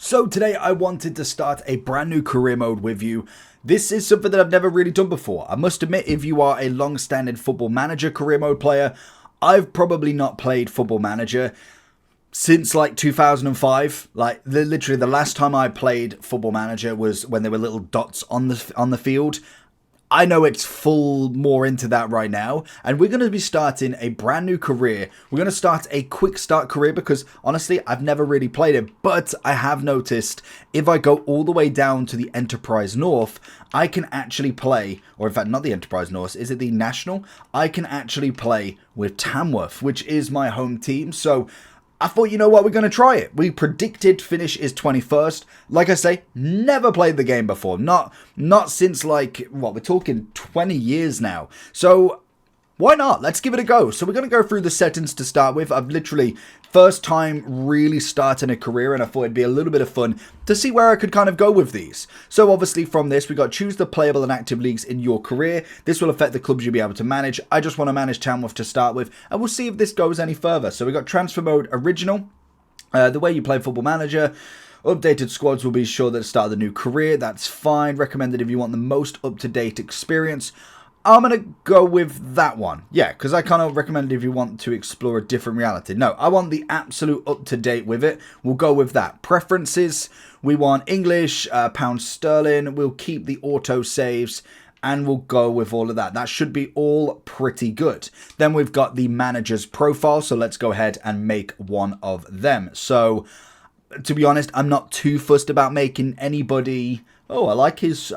So today I wanted to start a brand new career mode with you. This is something that I've never really done before. I must admit, if you are a long-standing Football Manager career mode player, I've probably not played Football Manager since like 2005. Like literally the last time I played Football Manager was when there were little dots on the field. I know it's full more into that right now, and we're going to be starting a brand new career. We're going to start a quick start career because honestly, I've never really played it, but I have noticed if I go all the way down to the Enterprise North, I can actually play, or in fact not the Enterprise North, is it the National? I can actually play with Tamworth, which is my home team, so I thought, you know what, we're going to try it. We predicted finish is 21st. Like I say, never played the game before. Not since like, what, we're talking 20 years now. So why not? Let's give it a go. So we're going to go through the settings to start with. I've literally first time really starting a career, and I thought it'd be a little bit of fun to see where I could kind of go with these. So obviously from this, we got choose the playable and active leagues in your career. This will affect the clubs you'll be able to manage. I just want to manage Tamworth to start with, and we'll see if this goes any further. So we got transfer mode original, the way you play Football Manager. Updated squads will be sure that start the new career. That's fine. Recommended if you want the most up-to-date experience. I'm going to go with that one. Yeah, because I kind of recommend if you want to explore a different reality. No, I want the absolute up-to-date with it. We'll go with that. Preferences, we want English, pound sterling. We'll keep the auto saves, and we'll go with all of that. That should be all pretty good. Then we've got the manager's profile, so let's go ahead and make one of them. So, to be honest, I'm not too fussed about making anybody. Oh, I like his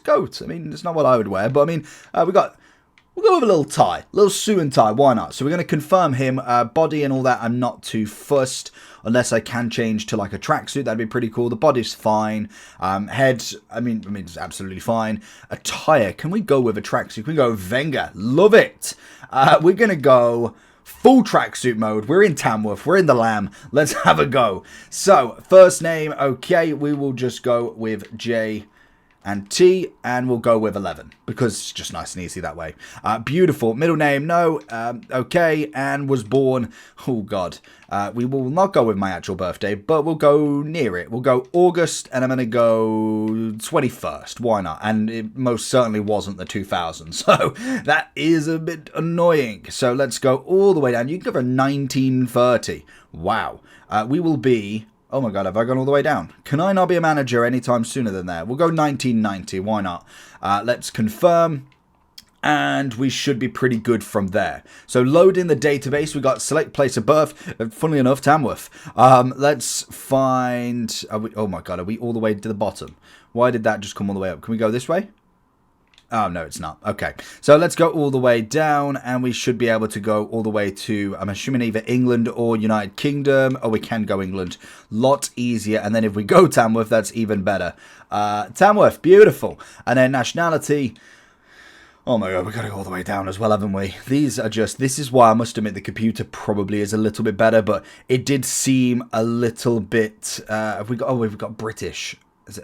coat. I mean, it's not what I would wear, but I mean, we'll go with a little tie, little suit and tie. Why not? So we're going to confirm him. Body and all that, I'm not too fussed, unless I can change to like a tracksuit. That'd be pretty cool. The body's fine. Head, I mean, it's absolutely fine. Attire, can we go with a tracksuit? Can we go with Wenger? Love it. We're going to go full tracksuit mode. We're in Tamworth. We're in the Lamb. Let's have a go. So, first name, okay. We will just go with J and T, and we'll go with 11 because it's just nice and easy that way. Beautiful. Middle name, no. Okay. And was born, oh God. We will not go with my actual birthday, but we'll go near it. We'll go August, and I'm going to go 21st. Why not? And it most certainly wasn't the 2000s, so that is a bit annoying. So let's go all the way down. You can go for 1930. Wow. We will be. Oh my God, have I gone all the way down? Can I not be a manager anytime sooner than that? We'll go 1990, why not? Let's confirm, and we should be pretty good from there. So loading the database, we got select place of birth, funnily enough, Tamworth. Let's find, oh my God, are we all the way to the bottom? Why did that just come all the way up? Can we go this way? Oh, no, it's not. Okay, so let's go all the way down, and we should be able to go all the way to, I'm assuming, either England or United Kingdom. Oh, we can go England. Lot easier. And then if we go Tamworth, that's even better. Tamworth, beautiful. And then nationality. Oh my God, we've got to go all the way down as well, haven't we? These are just, this is why I must admit the computer probably is a little bit better, but it did seem a little bit, we've got British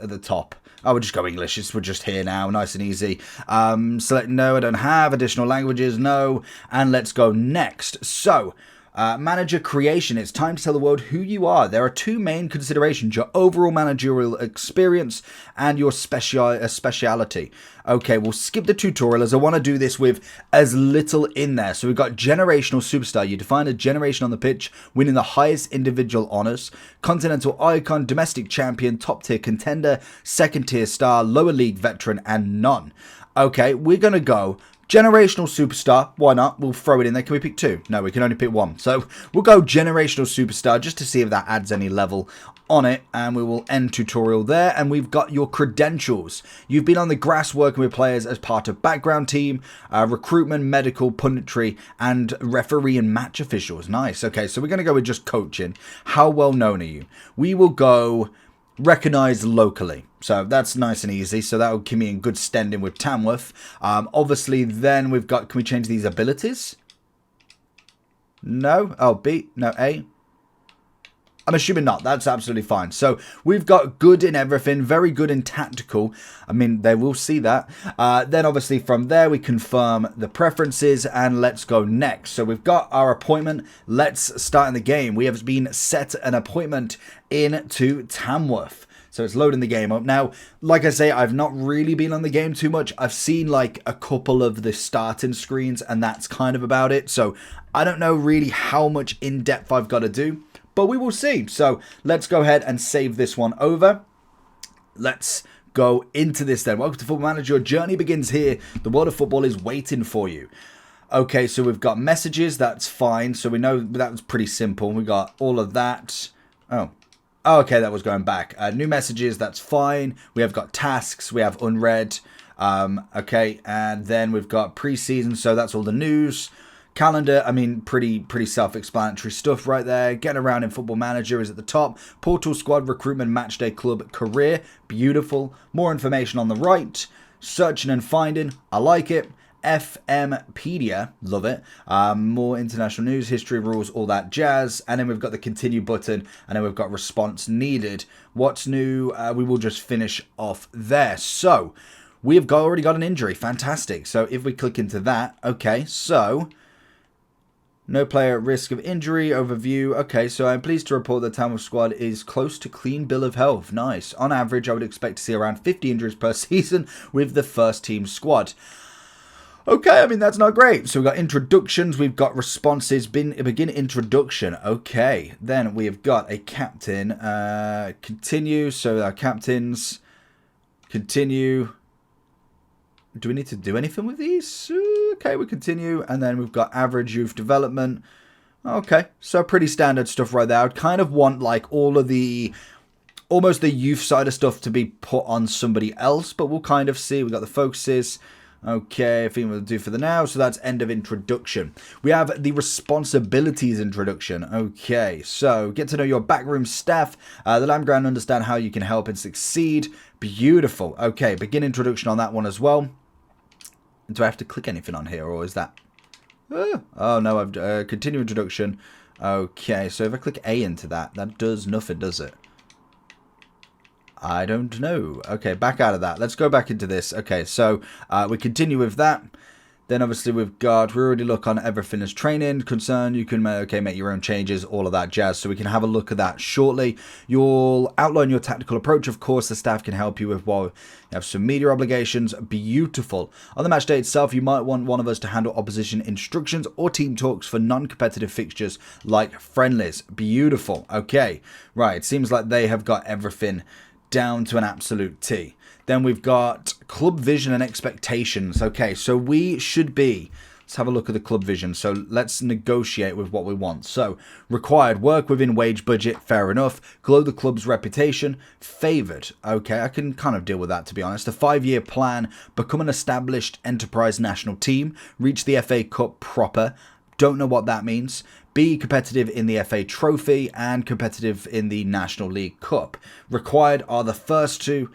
at the top. I would just go English. We're just here now. Nice and easy. Select no, I don't have. Additional languages, no. And let's go next. So, manager creation. It's time to tell the world who you are. There are two main considerations. Your overall managerial experience and your speciality. Okay, we'll skip the tutorial as I want to do this with as little in there. So we've got generational superstar. You define a generation on the pitch, winning the highest individual honors. Continental icon, domestic champion, top tier contender, second tier star, lower league veteran, and none. Okay, we're going to go generational superstar. Why not? We'll throw it in there. Can we pick two? No, we can only pick one. So we'll go generational superstar just to see if that adds any level on it, and we will end tutorial there. And we've got your credentials. You've been on the grass working with players as part of background team, recruitment, medical, punditry, and referee and match officials. Nice. Okay, so we're going to go with just coaching. How well known are you? We will go recognized locally. So that's nice and easy. So that will keep me in good standing with Tamworth. Obviously, then we've got, can we change these abilities? No. Oh, B. No, A. I'm assuming not. That's absolutely fine. So we've got good in everything, very good in tactical. I mean, they will see that. Then obviously from there, we confirm the preferences and let's go next. So we've got our appointment. Let's start in the game. We have been set an appointment into Tamworth. So it's loading the game up. Now, like I say, I've not really been on the game too much. I've seen like a couple of the starting screens and that's kind of about it. So I don't know really how much in depth I've got to do. But we will see. So let's go ahead and save this one over. Let's go into this then. Welcome to Football Manager. Your journey begins here. The world of football is waiting for you. Okay, so we've got messages. That's fine. So we know that was pretty simple. We got all of that. Oh, okay, that was going back. New messages. That's fine. We have got tasks. We have unread. Okay, and then we've got preseason. So that's all the news. Calendar, I mean, pretty self-explanatory stuff right there. Getting around in Football Manager is at the top. Portal, squad, recruitment, matchday, club, career. Beautiful. More information on the right. Searching and finding. I like it. FMpedia. Love it. More international news, history, rules, all that jazz. And then we've got the continue button. And then we've got response needed. What's new? We will just finish off there. So, we've already got an injury. Fantastic. So, if we click into that. Okay, so... No player at risk of injury. Overview. Okay, so I'm pleased to report that Tamworth squad is close to clean bill of health. Nice. On average, I would expect to see around 50 injuries per season with the first team squad. Okay, I mean, that's not great. So we've got introductions. We've got responses. Begin introduction. Okay. Then we have got a captain. Continue. So our captains. Continue. Do we need to do anything with these? Okay, we continue. And then we've got average youth development. Okay, so pretty standard stuff right there. I'd kind of want like all of the, almost the youth side of stuff to be put on somebody else. But we'll kind of see. We've got the focuses. Okay, I think we'll do for the now. So that's end of introduction. We have the responsibilities introduction. Okay, so get to know your backroom staff. The land ground, understand how you can help and succeed. Beautiful. Okay, begin introduction on that one as well. Do I have to click anything on here, or is that... Oh, no, I've continue introduction. Okay, so if I click A into that, that does nothing, does it? I don't know. Okay, back out of that. Let's go back into this. Okay, so we continue with that. Then obviously we already look on everything as training concern. You can make your own changes, all of that jazz. So we can have a look at that shortly. You'll outline your tactical approach. Of course, the staff can help you with while you have some media obligations. Beautiful. On the match day itself, you might want one of us to handle opposition instructions or team talks for non-competitive fixtures like friendlies. Beautiful. Okay, right. It seems like they have got everything down to an absolute T. Then we've got club vision and expectations. Okay, so we should be... Let's have a look at the club vision. So let's negotiate with what we want. So required work within wage budget. Fair enough. Grow the club's reputation. Favoured. Okay, I can kind of deal with that, to be honest. A 5-year plan. Become an established enterprise national team. Reach the FA Cup proper. Don't know what that means. Be competitive in the FA Trophy and competitive in the National League Cup. Required are the first two.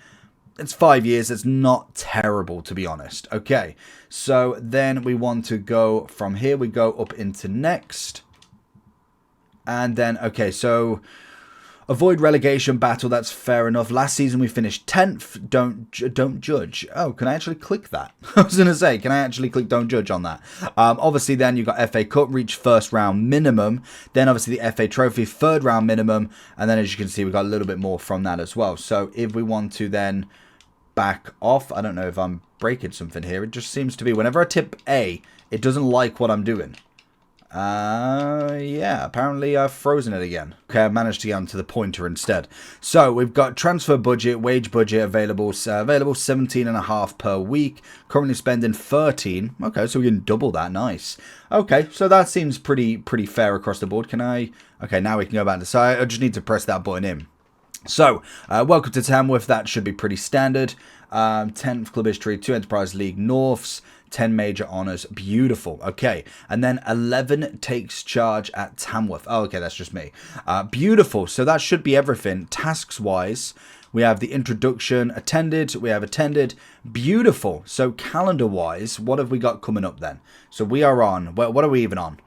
It's 5 years. It's not terrible, to be honest. Okay, so then we want to go from here. We go up into next. And then, okay, so avoid relegation battle. That's fair enough. Last season we finished 10th. Don't judge. Oh, can I actually click that? I was going to say, can I actually click don't judge on that? Obviously, then you've got FA Cup, reach first round minimum. Then obviously the FA Trophy, third round minimum. And then as you can see, we've got a little bit more from that as well. So if we want to then back off, I don't know if I'm breaking something here. It just seems to be whenever I tip A, it doesn't like what I'm doing. Yeah, apparently I've frozen it again. Okay, I managed to get onto the pointer instead. So we've got transfer budget, wage budget available 17.5 per week. Currently spending 13. Okay, so we can double that. Nice. Okay, so that seems pretty fair across the board. Can I? Okay, now we can go back to side. I just need to press that button in. So, welcome to Tamworth. That should be pretty standard. 10th club history, 2 Enterprise League Norths, 10 major honours. Beautiful. Okay. And then 11 takes charge at Tamworth. Oh, okay. That's just me. Beautiful. So that should be everything. Tasks-wise, we have the introduction attended. We have attended. Beautiful. So calendar-wise, what have we got coming up then? So we are on... What are we even on?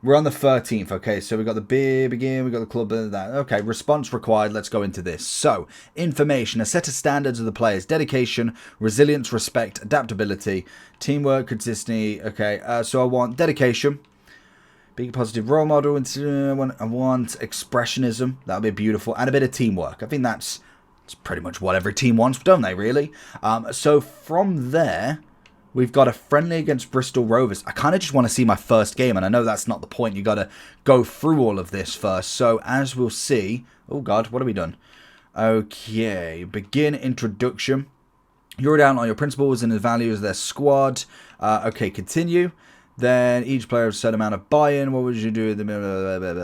We're on the 13th, okay, so we got the begin, we got the club, that. Okay, response required, let's go into this. So, information, a set of standards of the players, dedication, resilience, respect, adaptability, teamwork, consistency, okay, so I want dedication, being a positive role model, I want expressionism, that'll be beautiful, and a bit of teamwork. I think that's pretty much what every team wants, don't they, really? So, from there, we've got a friendly against Bristol Rovers. I kind of just want to see my first game, and I know that's not the point. You got to go through all of this first. So, as we'll see... Oh, God, what have we done? Okay, begin introduction. You wrote down all your principles and the values of their squad. Okay, continue. Then each player has a certain amount of buy-in. What would you do?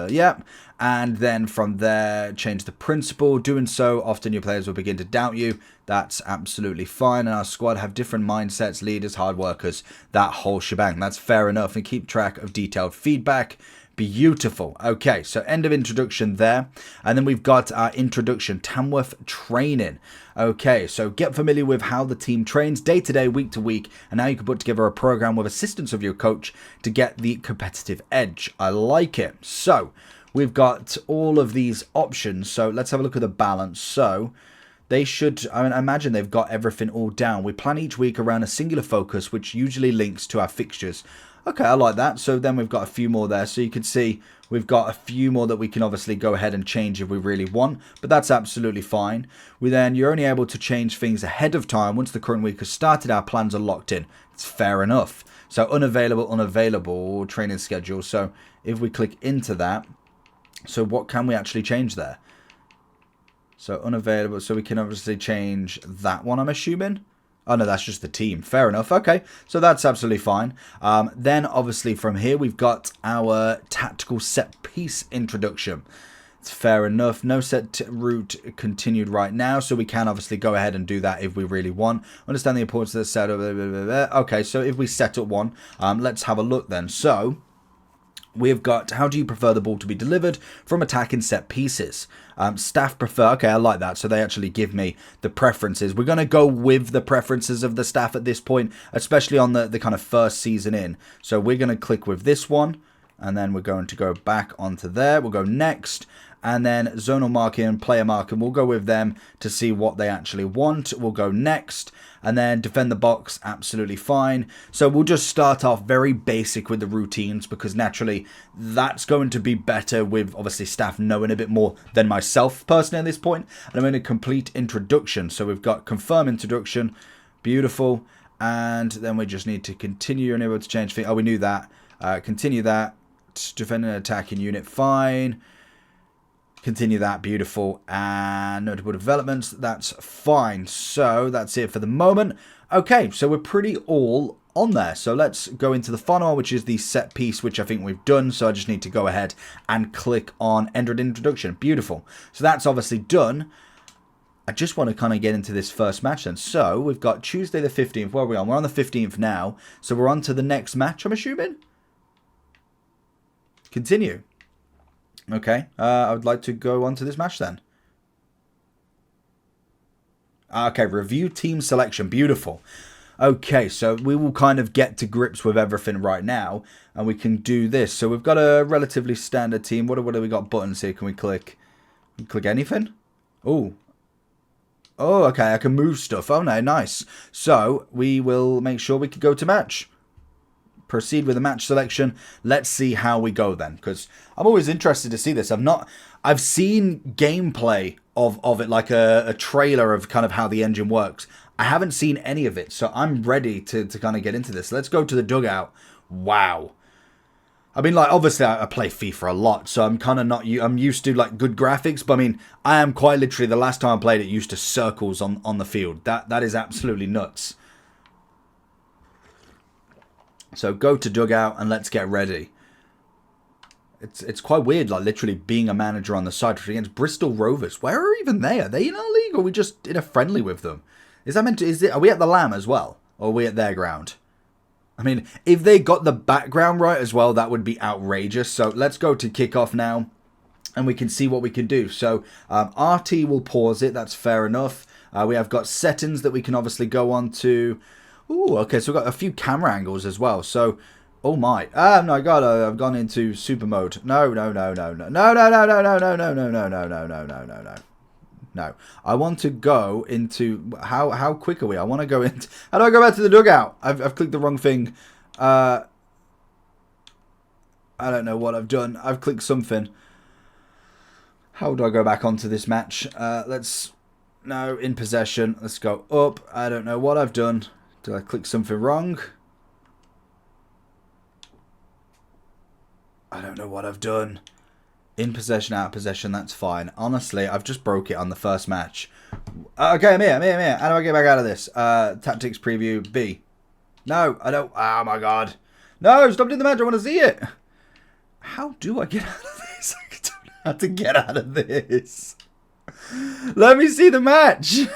Yep. And then from there, change the principle. Doing so, often your players will begin to doubt you. That's absolutely fine. And our squad have different mindsets, leaders, hard workers, that whole shebang. That's fair enough. And keep track of detailed feedback. Beautiful. Okay, so end of introduction there. And then we've got our introduction, Tamworth training. Okay, so get familiar with how the team trains day to day, week to week, and now you can put together a program with assistance of your coach to get the competitive edge. I like it. So we've got all of these options. So let's have a look at the balance. So they should, I imagine they've got everything all down. We plan each week around a singular focus, which usually links to our fixtures. Okay, I like that. So then we've got a few more there. So you can see we've got a few more that we can obviously go ahead and change if we really want. But that's absolutely fine. You're only able to change things ahead of time. Once the current week has started, our plans are locked in. It's fair enough. So unavailable, training schedule. So if we click into that, so what can we actually change there? So unavailable. So we can obviously change that one, I'm assuming. Oh, no, that's just the team. Fair enough. Okay, so that's absolutely fine. Then, obviously, from here, we've got our tactical set piece introduction. It's fair enough. No set route continued right now, so we can obviously go ahead and do that if we really want. Understand the importance of the setup. Okay, so if we set up one, let's have a look then. So we've got, how do you prefer the ball to be delivered from attacking set pieces? Staff prefer, okay, I like that. So they actually give me the preferences. We're going to go with the preferences of the staff at this point, especially on the kind of first season in. So we're going to click with this one, and then we're going to go back onto there. We'll go next, and then zonal marking and player marking. We'll go with them to see what they actually want. We'll go next, and then defend the box, absolutely fine. So we'll just start off very basic with the routines, because naturally that's going to be better with obviously staff knowing a bit more than myself personally at this point. And I'm going to complete introduction. So we've got confirm introduction, beautiful, and then we just need to continue. You're unable to change things. Oh, we knew that. Continue that. Defend an attacking unit, fine. Continue that, beautiful. And notable developments, that's fine. So that's it for the moment. Okay, so we're pretty all on there. So let's go into the final one, which is the set piece, which I think we've done. So I just need to go ahead and click on enter introduction. Beautiful. So that's obviously done. I just want to kind of get into this first match then. So we've got Tuesday the 15th. Where are we on? We're on the 15th now. So we're on to the next match, I'm assuming. Continue. Okay, I would like to go on to this match then. Okay, review team selection. Beautiful. Okay, so we will kind of get to grips with everything right now, and we can do this. So we've got a relatively standard team. What have we got buttons here? Can we click? Click anything? Oh. Oh, okay, I can move stuff. Oh, no, nice. So we will make sure we can go to match. Proceed with the match selection. Let's see how we go then, because I'm always interested to see this. I've seen gameplay of it, like a trailer of kind of how the engine works. I haven't seen any of it, so I'm ready to kind of get into this. Let's go to the dugout. Wow. I mean, like, obviously I play FIFA a lot, so I'm kind of not, I'm used to like good graphics, but I mean, I am quite literally, the last time I played it, used to circles on the field. That is absolutely nuts. So go to dugout and let's get ready. It's quite weird, like literally being a manager on the side against Bristol Rovers. Where are even they? Are they in our league, or are we just in a friendly with them? Is that meant to? Are we at the Lamb as well, or are we at their ground? I mean, if they got the background right as well, that would be outrageous. So let's go to kickoff now, and we can see what we can do. So RT will pause it. That's fair enough. We have got settings that we can obviously go on to. Ooh, okay, so we've got a few camera angles as well. So, Oh my. No, God, I've gone into super mode. No. No. I want to go into... How quick are we? I want to go into... How do I go back to the dugout? I've clicked the wrong thing. I don't know what I've done. I've clicked something. How do I go back onto this match? No, in possession. Let's go up. I don't know what I've done. Did I click something wrong? I don't know what I've done. In possession, out of possession, that's fine. Honestly, I've just broke it on the first match. Okay, I'm here. How do I get back out of this? Tactics preview, B. No, I don't. Oh my God. No, stop doing the match. I want to see it. How do I get out of this? I don't know how to get out of this. Let me see the match.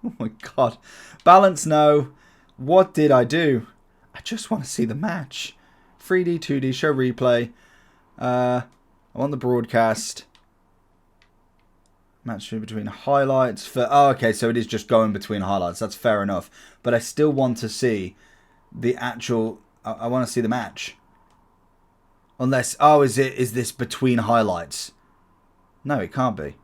Oh my God. Balance, no. What did I do? I just want to see the match. 3D, 2D, show replay. I want the broadcast. Match between highlights. Okay, so it is just going between highlights. That's fair enough. But I still want to see the actual... I want to see the match. Unless... Oh, is this between highlights? No, it can't be.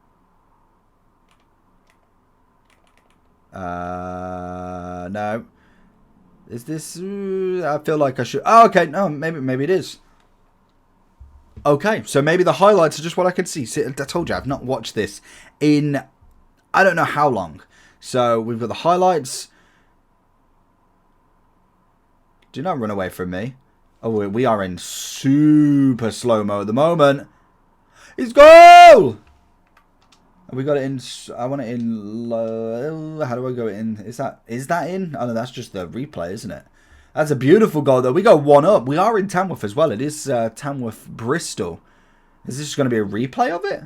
No. Is this... I feel like I should... Oh, okay. No, maybe it is. Okay, so maybe the highlights are just what I can see. See, I told you, I've not watched this in... I don't know how long. So, we've got the highlights. Do not run away from me. Oh, we are in super slow-mo at the moment. It's goal! We got it in... I want it in low... How do I go in? Is that in? Oh, no, that's just the replay, isn't it? That's a beautiful goal, though. We go 1-up. We are in Tamworth as well. It is Tamworth, Bristol. Is this going to be a replay of it?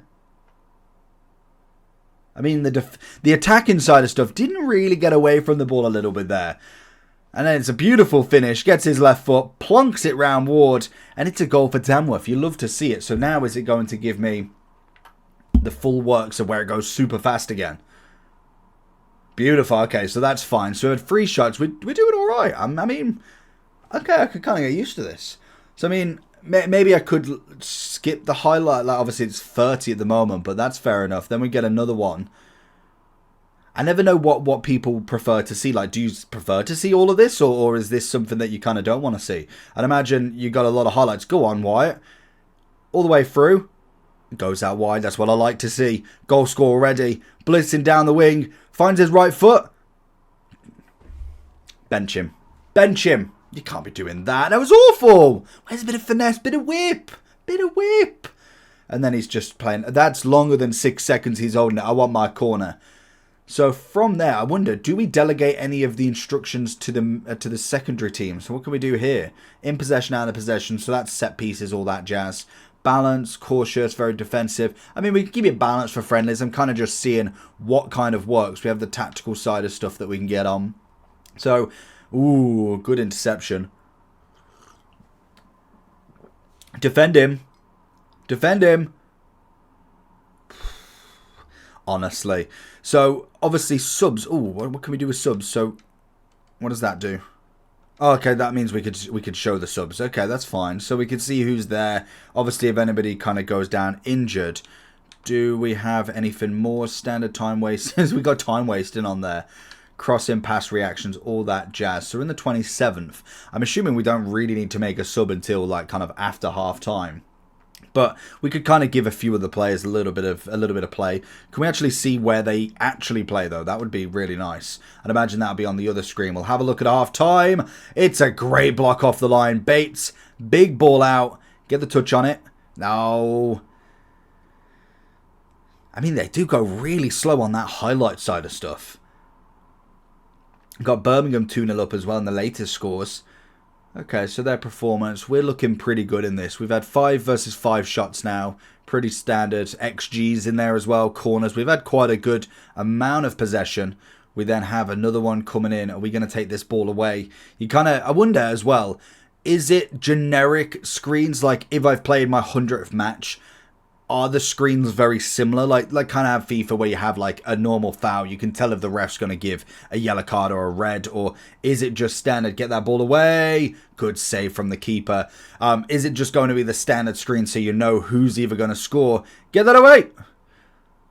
I mean, the attacking side of stuff didn't really get away from the ball a little bit there. And then it's a beautiful finish. Gets his left foot, plonks it round Ward, and it's a goal for Tamworth. You love to see it. So now is it going to give me the full works of where it goes super fast again? Beautiful. Okay, so that's fine. So at 3 shots, we're doing all right. I mean, okay, I could kind of get used to this. So, I mean, maybe I could skip the highlight. Like, obviously, it's 30 at the moment, but that's fair enough. Then we get another one. I never know what people prefer to see. Like, do you prefer to see all of this, or is this something that you kind of don't want to see? I'd imagine you got a lot of highlights. Go on, Wyatt. All the way through. Goes out wide. That's what I like to see. Goal score already. Blitzing down the wing. Finds his right foot. Bench him. Bench him. You can't be doing that. That was awful. Where's a bit of finesse? Bit of whip. Bit of whip. And then he's just playing. That's longer than 6 seconds he's holding it. I want my corner. So from there, I wonder, do we delegate any of the instructions to the secondary team? So what can we do here? In possession, out of possession. So that's set pieces, all that jazz. Balance, cautious, very defensive. I mean, we can keep it balanced for friendlies. I'm kind of just seeing what kind of works. We have the tactical side of stuff that we can get on. So, ooh, good interception. Defend him. Defend him. Honestly. So, obviously, subs. Ooh, what can we do with subs? So, what does that do? Oh, okay, that means we could show the subs. Okay, that's fine. So we can see who's there. Obviously, if anybody kind of goes down injured, do we have anything more? Standard time wasters. We got time wasting on there. Crossing, pass reactions, all that jazz. So we're in the 27th. I'm assuming we don't really need to make a sub until like kind of after half time. But we could kind of give a few of the players a little bit of play. Can we actually see where they actually play, though? That would be really nice. I'd imagine that would be on the other screen. We'll have a look at half-time. It's a great block off the line. Bates, big ball out. Get the touch on it. No. I mean, they do go really slow on that highlight side of stuff. Got Birmingham 2-0 up as well in the latest scores. Okay, so their performance, we're looking pretty good in this. We've had 5 versus 5 shots now. Pretty standard. XG's in there as well. Corners. We've had quite a good amount of possession. We then have another one coming in. Are we going to take this ball away? I wonder as well, is it generic screens? Like if I've played my 100th match, Are the screens very similar? Like kind of have FIFA where you have like a normal foul. You can tell if the ref's going to give a yellow card or a red, or is it just standard? Get that ball away. Good save from the keeper. Is it just going to be the standard screen so you know who's either going to score? Get that away.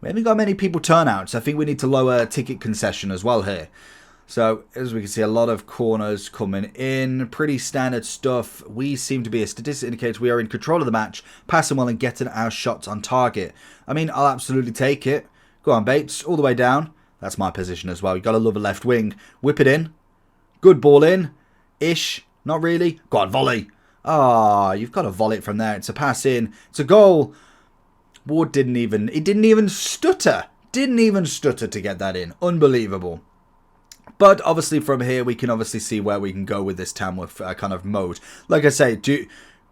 We haven't got many people turnouts. I think we need to lower ticket concession as well here. So, as we can see, a lot of corners coming in. Pretty standard stuff. We seem to be, a statistic indicates we are in control of the match, passing well and getting our shots on target. I mean, I'll absolutely take it. Go on, Bates. All the way down. That's my position as well. You've got to love a left wing. Whip it in. Good ball in. Ish. Not really. Go on, volley. Ah, you've got to volley it from there. It's a pass in. It's a goal. Ward didn't even stutter. Didn't even stutter to get that in. Unbelievable. But obviously from here, we can obviously see where we can go with this Tamworth kind of mode. Like I say,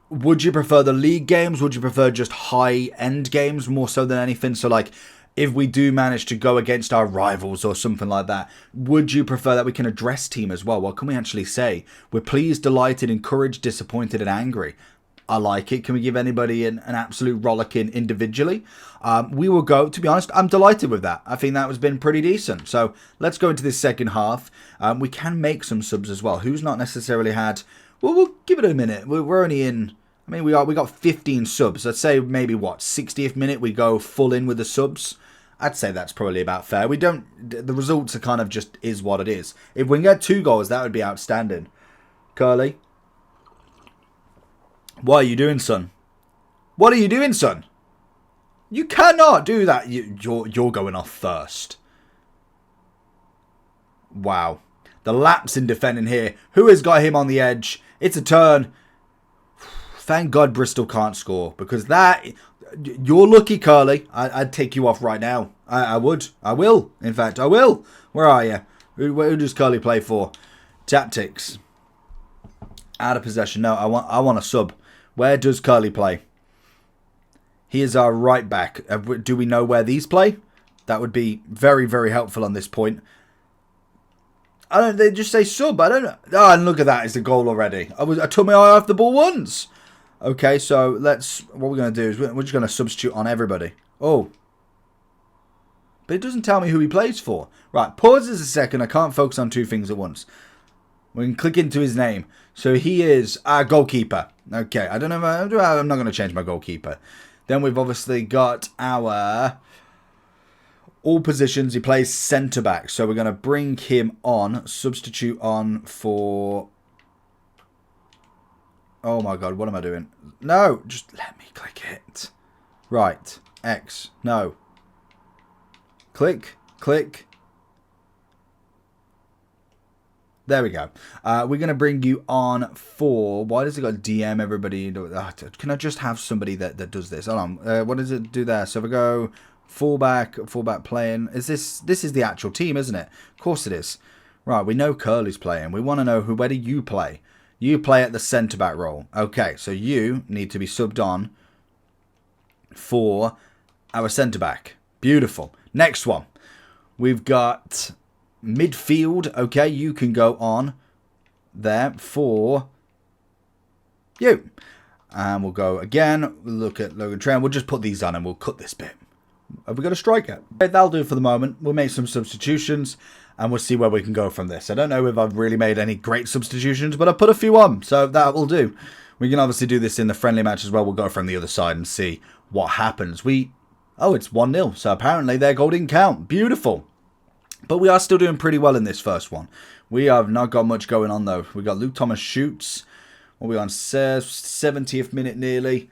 would you prefer the league games? Would you prefer just high-end games more so than anything? So like, if we do manage to go against our rivals or something like that, would you prefer that we can address team as well? What can we actually say? We're pleased, delighted, encouraged, disappointed, and angry. I like it. Can we give anybody an absolute rollicking individually? We will go, to be honest, I'm delighted with that. I think that has been pretty decent. So let's go into this second half. We can make some subs as well. Who's not necessarily had... Well, we'll give it a minute. We're only in... I mean, we got 15 subs. Let's say maybe, what, 60th minute we go full in with the subs? I'd say that's probably about fair. We don't... The results are kind of just is what it is. If we can get 2 goals, that would be outstanding. Curly. What are you doing, son? What are you doing, son? You cannot do that. You're going off first. Wow. The lapse in defending here. Who has got him on the edge? It's a turn. Thank God Bristol can't score. Because that... You're lucky, Curly. I'd take you off right now. I would. I will. In fact, I will. Where are you? Who does Curly play for? Tactics. Out of possession. No, I want a sub. Where does Curly play? He is our right back. Do we know where these play? That would be very, very helpful on this point. I don't. They just say sub. I don't know. Oh, and look at that! It's a goal already. I took my eye off the ball once. Okay, so let's. What we're going to do is we're just going to substitute on everybody. Oh, but it doesn't tell me who he plays for. Right, pause this a second. I can't focus on 2 things at once. We can click into his name. So he is our goalkeeper. Okay, I don't know. I'm not going to change my goalkeeper. Then we've obviously got our all positions. He plays centre back. So we're going to bring him on. Substitute on for... Oh my God, what am I doing? No, just let me click it. Right, X. No. Click, click. There we go. We're going to bring you on for... Why does it got DM everybody? Can I just have somebody that does this? Hold on. What does it do there? So if we go fullback playing. This is the actual team, isn't it? Of course it is. Right, we know Curly's playing. We want to know where do you play? You play at the centre-back role. Okay, so you need to be subbed on for our centre-back. Beautiful. Next one. We've got... midfield. Okay, you can go on there for you. And we'll go again. Look at Logan Trent. We'll just put these on and we'll cut this bit. Have we got a striker? Okay, that'll do for the moment. We'll make some substitutions and we'll see where we can go from this. I don't know if I've really made any great substitutions, but I put a few on, so that will do. We can obviously do this in the friendly match as well. We'll go from the other side and see what happens. Oh, it's 1-0, so apparently their goal didn't count. Beautiful. But we are still doing pretty well in this first one. We have not got much going on, though. We got Luke Thomas shoots. What are we on? 70th minute nearly.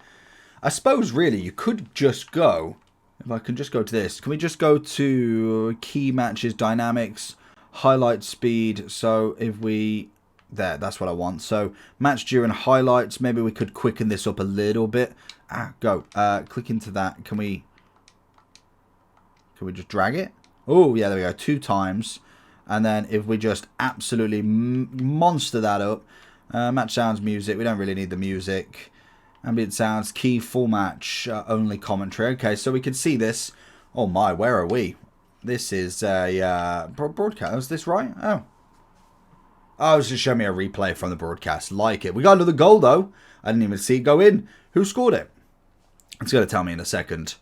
I suppose, really, you could just go... If I can just go to this. Can we just go to key matches, dynamics, highlight speed? So if we... There, that's what I want. So match during highlights. Maybe we could quicken this up a little bit. Go. Click into that. Can we just drag it? Oh, yeah, there we go. 2 times. And then if we just absolutely monster that up. Match sounds, music. We don't really need the music. Ambient sounds, key, full match, only commentary. Okay, so we can see this. Oh my, where are we? This is a broadcast. Is this right? Oh. Oh, it was just showing me a replay from the broadcast. Like it. We got another goal, though. I didn't even see it go in. Who scored it? It's going to tell me in a second.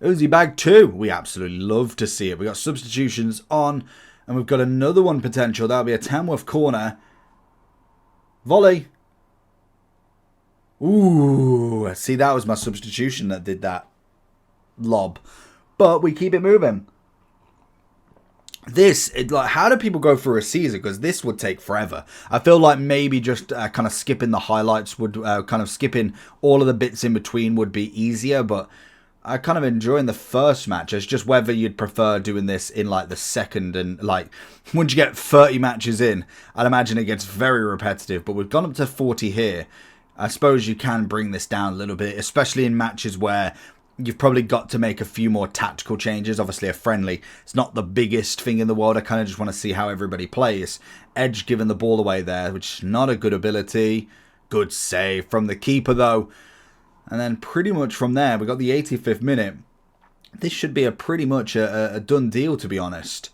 Uzi bag 2. We absolutely love to see it. We've got substitutions on. And we've got another one potential. That'll be a Tamworth corner. Volley. Ooh. See, that was my substitution that did that lob. But we keep it moving. How do people go through a season? Because this would take forever. I feel like maybe just kind of skipping the highlights would, kind of skipping all of the bits in between would be easier. But I kind of enjoying the first match. It's just whether you'd prefer doing this in like the second and like once you get 30 matches in, I'd imagine it gets very repetitive. But we've gone up to 40 here. I suppose you can bring this down a little bit, especially in matches where you've probably got to make a few more tactical changes. Obviously, a friendly, it's not the biggest thing in the world. I kind of just want to see how everybody plays. Edge giving the ball away there, which is not a good ability. Good save from the keeper, though. And then pretty much from there, we got the 85th minute. This should be pretty much a done deal, to be honest.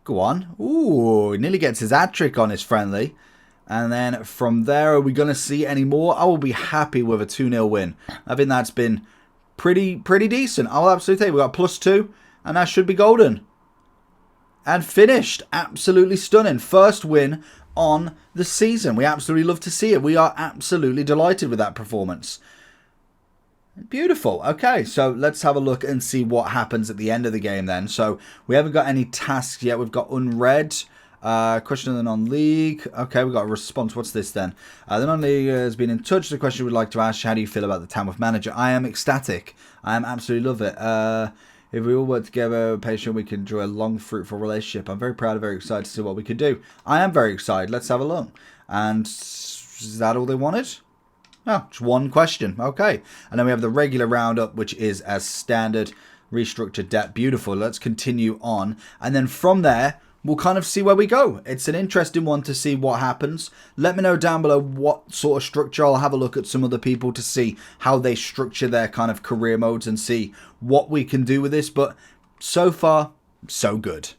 Go on. Ooh, he nearly gets his hat-trick on his friendly. And then from there, are we going to see any more? I will be happy with a 2-0 win. I think that's been pretty decent. I'll absolutely take it. We got +2, and that should be golden. And finished. Absolutely stunning. First win on the season. We absolutely love to see it. We are absolutely delighted with that performance. Beautiful. Okay, so let's have a look and see what happens at the end of the game then. So we haven't got any tasks yet. We've got unread. Question of the non-league. Okay, we've got a response. What's this then? The non-league has been in touch. The question we'd like to ask, how do you feel about the Tamworth manager? I am ecstatic. I am absolutely love it. If we all work together, patient, we can enjoy a long, fruitful relationship. I'm very proud and very excited to see what we could do. I am very excited. Let's have a look. And is that all they wanted? No, just one question. Okay. And then we have the regular roundup, which is as standard. Restructured debt. Beautiful. Let's continue on. And then from there, we'll kind of see where we go. It's an interesting one to see what happens. Let me know down below what sort of structure. I'll have a look at some other people to see how they structure their kind of career modes and see what we can do with this. But so far, so good.